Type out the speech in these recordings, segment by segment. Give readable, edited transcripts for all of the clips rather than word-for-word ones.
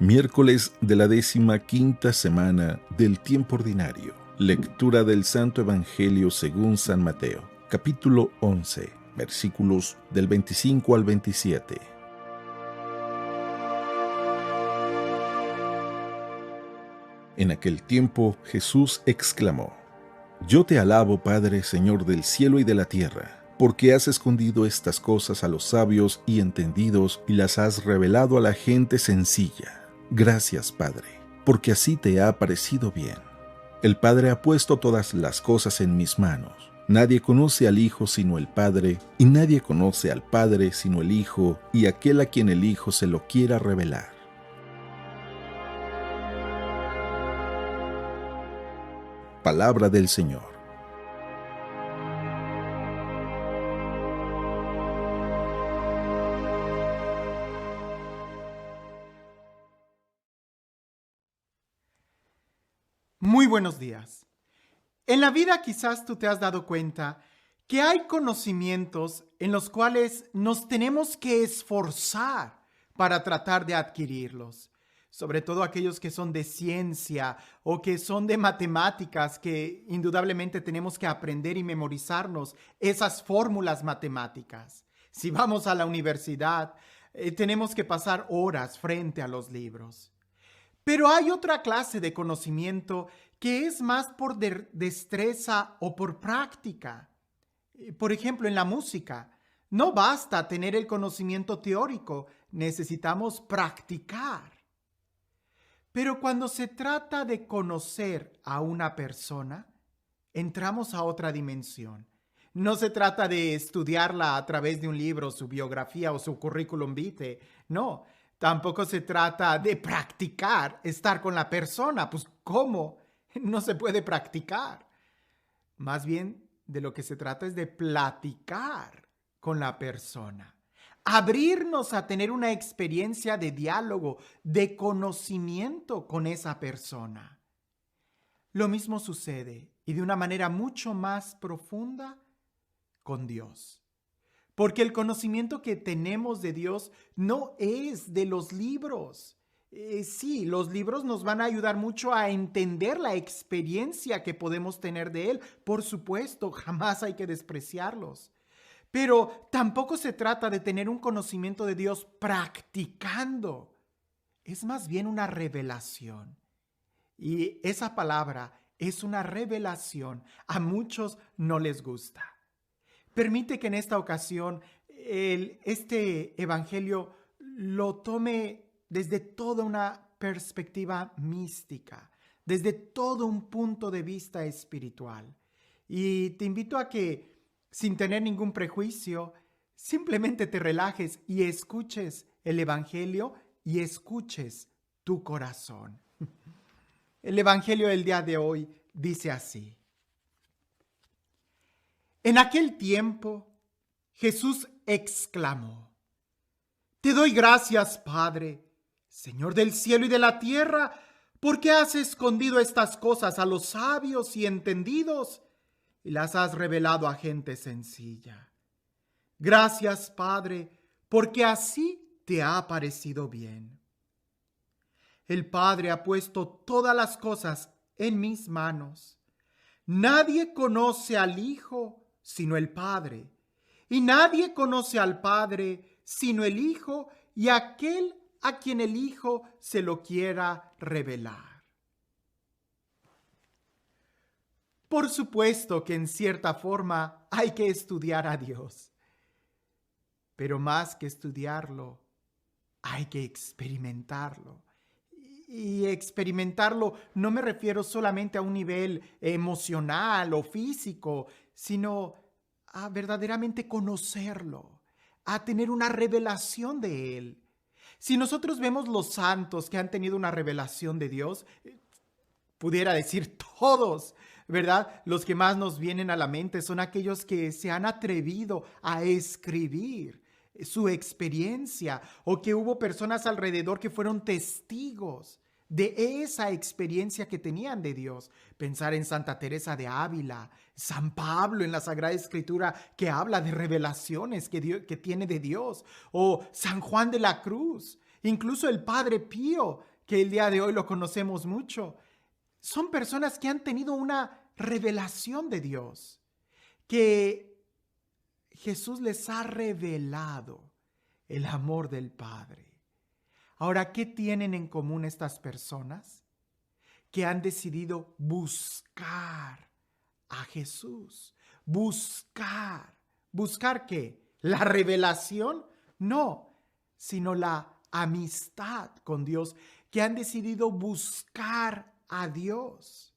Miércoles de la 15ª semana del tiempo ordinario. Lectura del Santo Evangelio según San Mateo, capítulo 11, versículos del 25 al 27. En aquel tiempo Jesús exclamó: Yo te alabo, Padre, Señor del cielo y de la tierra, porque has escondido estas cosas a los sabios y entendidos y las has revelado a la gente sencilla. Gracias, Padre, porque así te ha parecido bien. El Padre ha puesto todas las cosas en mis manos. Nadie conoce al Hijo sino el Padre, y nadie conoce al Padre sino el Hijo, y aquel a quien el Hijo se lo quiera revelar. Palabra del Señor. Muy buenos días. En la vida quizás tú te has dado cuenta que hay conocimientos en los cuales nos tenemos que esforzar para tratar de adquirirlos, sobre todo aquellos que son de ciencia o que son de matemáticas, que indudablemente tenemos que aprender y memorizarnos esas fórmulas matemáticas. Si vamos a la universidad, tenemos que pasar horas frente a los libros. Pero hay otra clase de conocimiento que es más por destreza o por práctica. Por ejemplo, en la música, no basta tener el conocimiento teórico, necesitamos practicar. Pero cuando se trata de conocer a una persona, entramos a otra dimensión. No se trata de estudiarla a través de un libro, su biografía o su currículum vitae, no. Tampoco se trata de practicar, estar con la persona. Pues, ¿cómo? No se puede practicar. Más bien, de lo que se trata es de platicar con la persona. Abrirnos a tener una experiencia de diálogo, de conocimiento con esa persona. Lo mismo sucede, y de una manera mucho más profunda, con Dios. Porque el conocimiento que tenemos de Dios no es de los libros. Sí, los libros nos van a ayudar mucho a entender la experiencia que podemos tener de Él. Por supuesto, jamás hay que despreciarlos. Pero tampoco se trata de tener un conocimiento de Dios practicando. Es más bien una revelación. Y esa palabra es una revelación. A muchos no les gusta. Permite que en esta ocasión este evangelio lo tome desde toda una perspectiva mística, desde todo un punto de vista espiritual. Y te invito a que, sin tener ningún prejuicio, simplemente te relajes y escuches el evangelio y escuches tu corazón. El evangelio del día de hoy dice así. En aquel tiempo, Jesús exclamó: Te doy gracias, Padre, Señor del cielo y de la tierra, porque has escondido estas cosas a los sabios y entendidos y las has revelado a gente sencilla. Gracias, Padre, porque así te ha parecido bien. El Padre ha puesto todas las cosas en mis manos. Nadie conoce al Hijo sino el Padre, y nadie conoce al Padre sino el Hijo y aquel a quien el Hijo se lo quiera revelar. Por supuesto que en cierta forma hay que estudiar a Dios, pero más que estudiarlo, hay que experimentarlo. Y experimentarlo no me refiero solamente a un nivel emocional o físico, sino a verdaderamente conocerlo, a tener una revelación de Él. Si nosotros vemos los santos que han tenido una revelación de Dios, pudiera decir todos, ¿verdad? Los que más nos vienen a la mente son aquellos que se han atrevido a escribir su experiencia, o que hubo personas alrededor que fueron testigos de esa experiencia que tenían de Dios. Pensar en Santa Teresa de Ávila, San Pablo en la Sagrada Escritura, que habla de revelaciones que tiene de Dios, o San Juan de la Cruz, Incluso el Padre Pío, que el día de hoy lo conocemos mucho, son personas que han tenido una revelación de Dios, que Jesús les ha revelado el amor del Padre. Ahora, ¿qué tienen en común estas personas? Que han decidido buscar a Jesús. Buscar. ¿Buscar qué? ¿La revelación? No, sino la amistad con Dios, que han decidido buscar a Dios.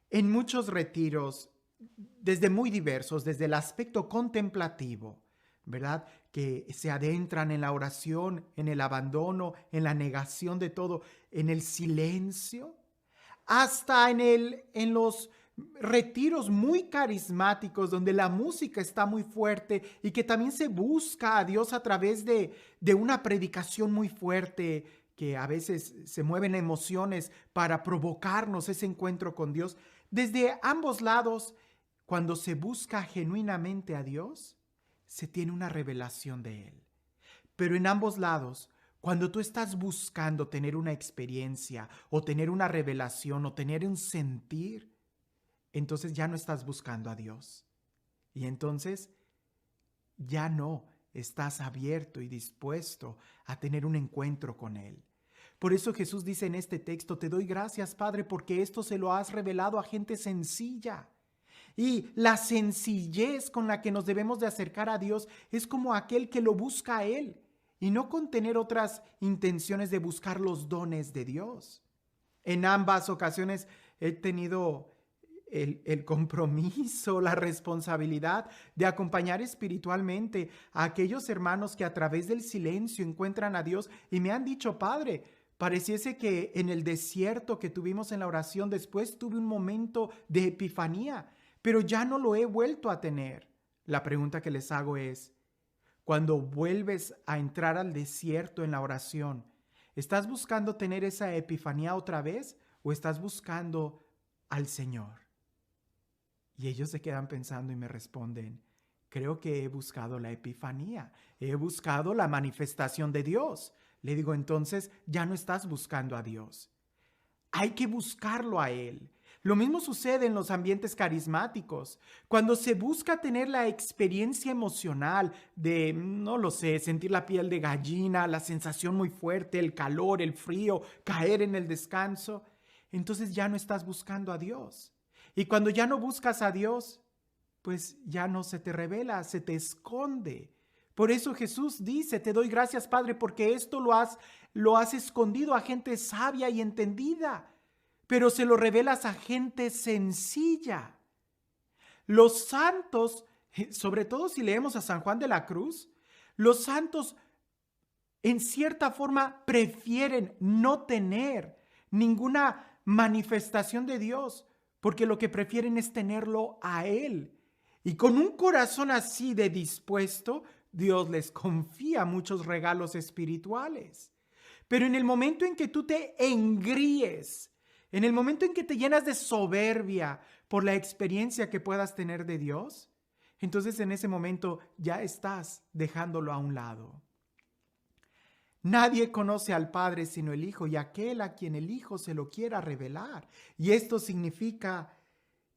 En muchos retiros, desde muy diversos, desde el aspecto contemplativo, ¿verdad? Que se adentran en la oración, en el abandono, en la negación de todo, en el silencio, hasta en los retiros muy carismáticos donde la música está muy fuerte y que también se busca a Dios a través de una predicación muy fuerte, que a veces se mueven emociones para provocarnos ese encuentro con Dios. Desde ambos lados, cuando se busca genuinamente a Dios, se tiene una revelación de Él. Pero en ambos lados, cuando tú estás buscando tener una experiencia o tener una revelación o tener un sentir, entonces ya no estás buscando a Dios. Y entonces ya no estás abierto y dispuesto a tener un encuentro con Él. Por eso Jesús dice en este texto: te doy gracias, Padre, porque esto se lo has revelado a gente sencilla. Y la sencillez con la que nos debemos de acercar a Dios es como aquel que lo busca a Él, y no con tener otras intenciones de buscar los dones de Dios. En ambas ocasiones he tenido el compromiso, la responsabilidad de acompañar espiritualmente a aquellos hermanos que a través del silencio encuentran a Dios y me han dicho: Padre, pareciese que en el desierto que tuvimos en la oración después tuve un momento de epifanía, pero ya no lo he vuelto a tener. La pregunta que les hago es: cuando vuelves a entrar al desierto en la oración, ¿estás buscando tener esa epifanía otra vez o estás buscando al Señor? Y ellos se quedan pensando y me responden: creo que he buscado la epifanía, he buscado la manifestación de Dios. Le digo: entonces ya no estás buscando a Dios. Hay que buscarlo a Él. Lo mismo sucede en los ambientes carismáticos. Cuando se busca tener la experiencia emocional de, no lo sé, sentir la piel de gallina, la sensación muy fuerte, el calor, el frío, caer en el descanso, entonces ya no estás buscando a Dios. Y cuando ya no buscas a Dios, pues ya no se te revela, se te esconde. Por eso Jesús dice: te doy gracias, Padre, porque esto lo has escondido a gente sabia y entendida, pero se lo revelas a gente sencilla. Los santos, sobre todo si leemos a San Juan de la Cruz, los santos en cierta forma prefieren no tener ninguna manifestación de Dios, porque lo que prefieren es tenerlo a Él. Y con un corazón así de dispuesto, Dios les confía muchos regalos espirituales. Pero en el momento en que tú te engríes, en el momento en que te llenas de soberbia por la experiencia que puedas tener de Dios, entonces en ese momento ya estás dejándolo a un lado. Nadie conoce al Padre sino el Hijo, y aquel a quien el Hijo se lo quiera revelar. Y esto significa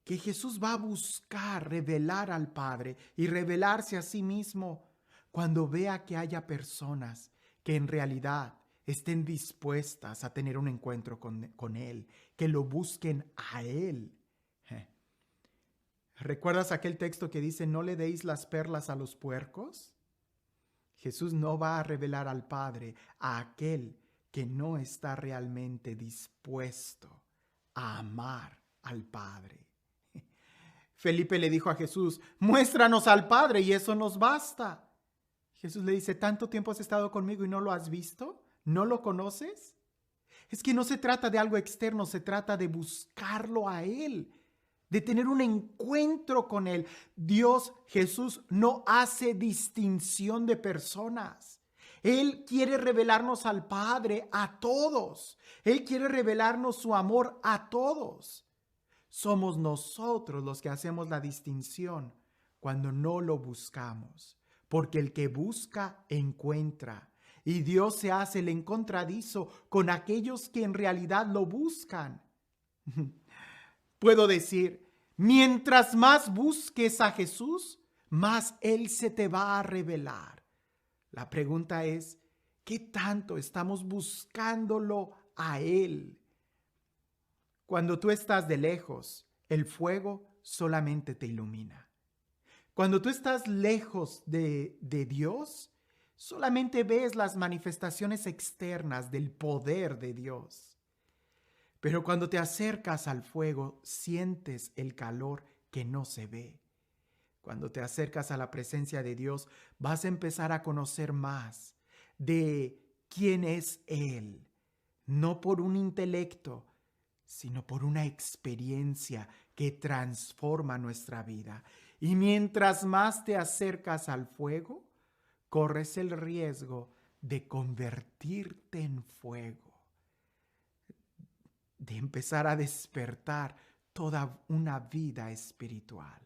que Jesús va a buscar revelar al Padre y revelarse a sí mismo cuando vea que haya personas que en realidad estén dispuestas a tener un encuentro con Él, que lo busquen a Él. ¿Recuerdas aquel texto que dice: no le deis las perlas a los puercos? Jesús no va a revelar al Padre a aquel que no está realmente dispuesto a amar al Padre. Felipe le dijo a Jesús: muéstranos al Padre y eso nos basta. Jesús le dice: ¿tanto tiempo has estado conmigo y no lo has visto? ¿No lo conoces? Es que no se trata de algo externo, se trata de buscarlo a Él, de tener un encuentro con Él. Dios, Jesús, no hace distinción de personas. Él quiere revelarnos al Padre a todos. Él quiere revelarnos su amor a todos. Somos nosotros los que hacemos la distinción cuando no lo buscamos, porque el que busca encuentra, y Dios se hace el encontradizo con aquellos que en realidad lo buscan. Puedo decir, mientras más busques a Jesús, más Él se te va a revelar. La pregunta es, ¿qué tanto estamos buscándolo a Él? Cuando tú estás de lejos, el fuego solamente te ilumina. Cuando tú estás lejos de Dios, solamente ves las manifestaciones externas del poder de Dios. Pero cuando te acercas al fuego, sientes el calor que no se ve. Cuando te acercas a la presencia de Dios, vas a empezar a conocer más de quién es Él, no por un intelecto, sino por una experiencia que transforma nuestra vida. Y mientras más te acercas al fuego, corres el riesgo de convertirte en fuego, de empezar a despertar toda una vida espiritual.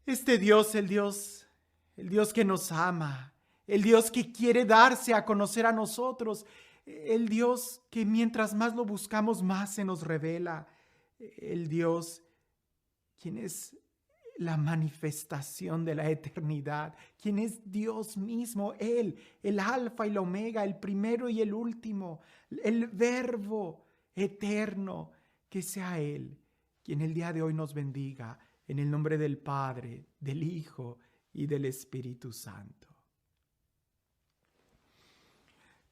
Este Dios, el Dios que nos ama, el Dios que quiere darse a conocer a nosotros, el Dios que mientras más lo buscamos, más se nos revela, el Dios quien es la manifestación de la eternidad, quien es Dios mismo, Él, el alfa y la omega, el primero y el último, el verbo eterno, que sea Él quien el día de hoy nos bendiga en el nombre del Padre, del Hijo y del Espíritu Santo.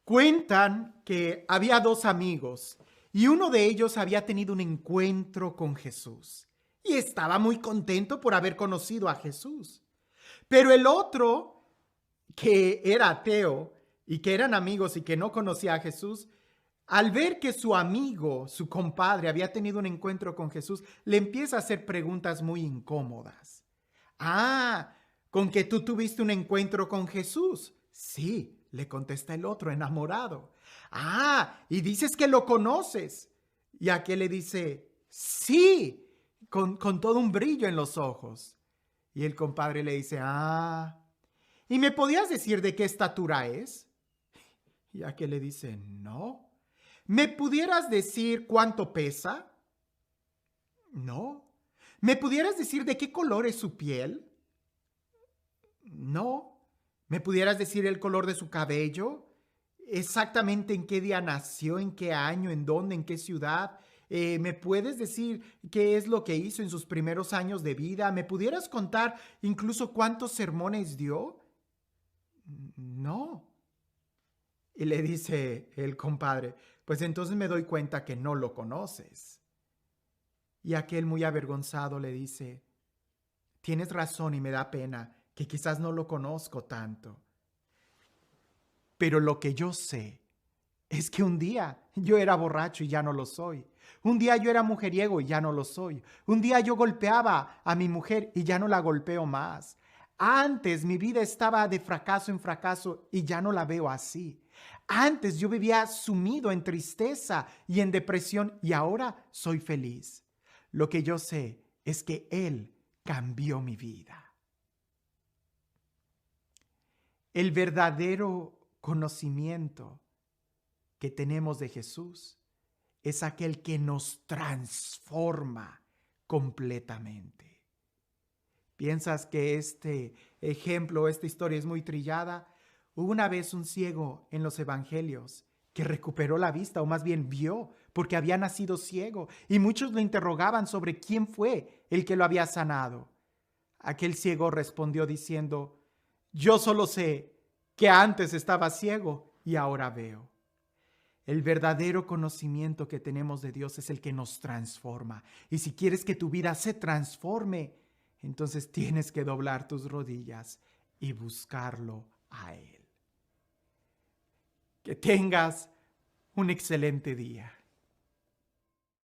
Cuentan que había dos amigos y uno de ellos había tenido un encuentro con Jesús y estaba muy contento por haber conocido a Jesús. Pero el otro, que era ateo y que eran amigos y que no conocía a Jesús, al ver que su amigo, su compadre, había tenido un encuentro con Jesús, le empieza a hacer preguntas muy incómodas. ¿Con que tú tuviste un encuentro con Jesús? Sí, le contesta el otro, enamorado. Y dices que lo conoces. Y aquel le dice, sí, con todo un brillo en los ojos. Y el compadre le dice, ¿y me podías decir de qué estatura es? Y aquel le dice, no. ¿Me pudieras decir cuánto pesa? No. ¿Me pudieras decir de qué color es su piel? No. ¿Me pudieras decir el color de su cabello? ¿Exactamente en qué día nació? ¿En qué año? ¿En dónde? ¿En qué ciudad? ¿Me puedes decir qué es lo que hizo en sus primeros años de vida? ¿Me pudieras contar incluso cuántos sermones dio? No. Y le dice el compadre, pues entonces me doy cuenta que no lo conoces. Y aquel muy avergonzado le dice, tienes razón y me da pena que quizás no lo conozco tanto. Pero lo que yo sé es que un día yo era borracho y ya no lo soy. Un día yo era mujeriego y ya no lo soy. Un día yo golpeaba a mi mujer y ya no la golpeo más. Antes mi vida estaba de fracaso en fracaso y ya no la veo así. Antes yo vivía sumido en tristeza y en depresión y ahora soy feliz. Lo que yo sé es que Él cambió mi vida. El verdadero conocimiento que tenemos de Jesús es aquel que nos transforma completamente. ¿Piensas que este ejemplo, esta historia es muy trillada? Hubo una vez un ciego en los evangelios que recuperó la vista, o más bien vio, porque había nacido ciego, y muchos lo interrogaban sobre quién fue el que lo había sanado. Aquel ciego respondió diciendo, yo solo sé que antes estaba ciego y ahora veo. El verdadero conocimiento que tenemos de Dios es el que nos transforma. Y si quieres que tu vida se transforme, entonces tienes que doblar tus rodillas y buscarlo a Él. Que tengas un excelente día.